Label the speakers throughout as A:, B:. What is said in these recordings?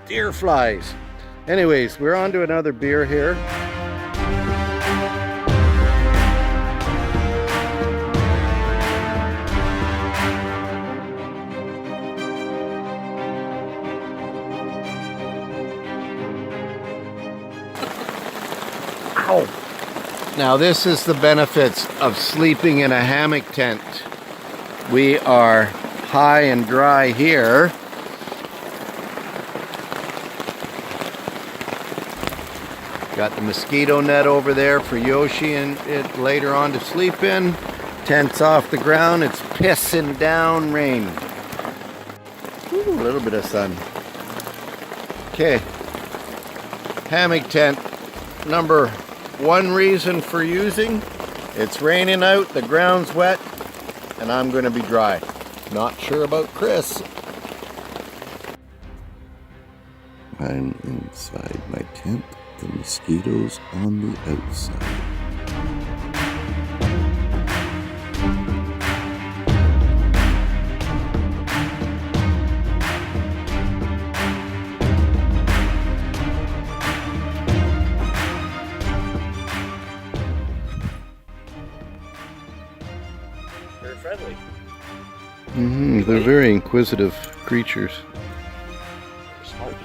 A: deer flies. Anyways, we're on to another beer here. Ow! Now this is the benefits of sleeping in a hammock tent. We are high and dry here. Got the mosquito net over there for Yoshi and it later on to sleep in. Tent's off the ground. It's pissing down rain. Ooh, a little bit of sun. Okay. Hammock tent. Number one reason for using. It's raining out, the ground's wet, and I'm going to be dry. Not sure about Chris.
B: I'm inside my tent. The mosquitoes on the outside.
C: Very friendly.
A: They're very inquisitive creatures.
C: They're smart.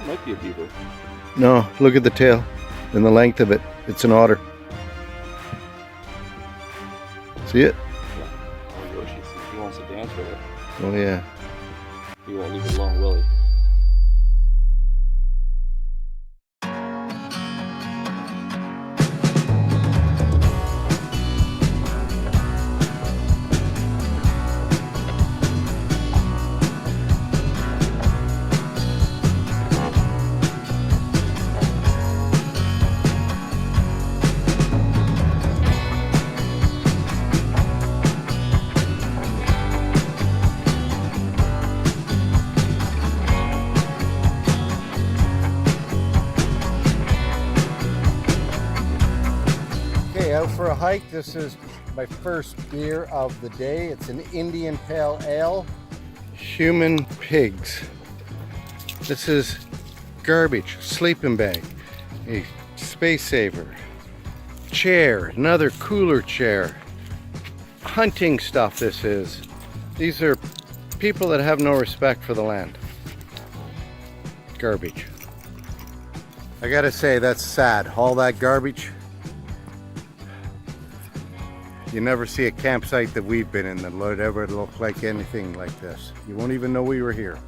C: Might be a beaver.
A: No, look at the tail and the length of it. It's an otter. See it?
C: Yeah. Oh, Yoshi, he wants to dance with it.
A: Oh yeah.
C: He won't leave it alone, will he?
A: Out for a hike. This is my first beer of the day. It's an Indian Pale Ale. Human pigs. This is garbage, sleeping bag, a space saver, chair, another cooler chair, hunting stuff this is. These are people that have no respect for the land. Garbage. I gotta say, that's sad. All that garbage. You never see a campsite that we've been in that would ever look like anything like this. You won't even know we were here.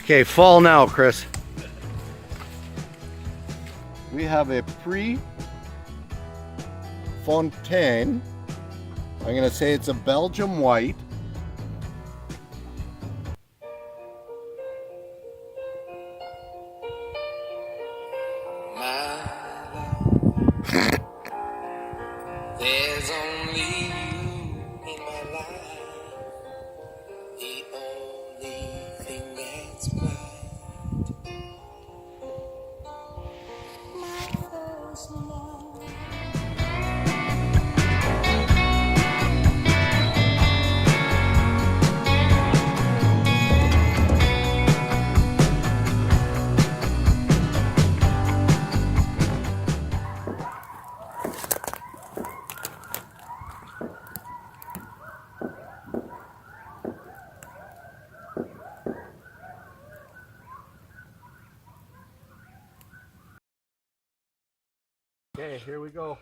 A: Okay, fall now, Chris. We have a Fontaine. I'm going to say it's a Belgium white.
D: There's only you in my life, the only thing that's bright. My first love.
A: Okay, here we go.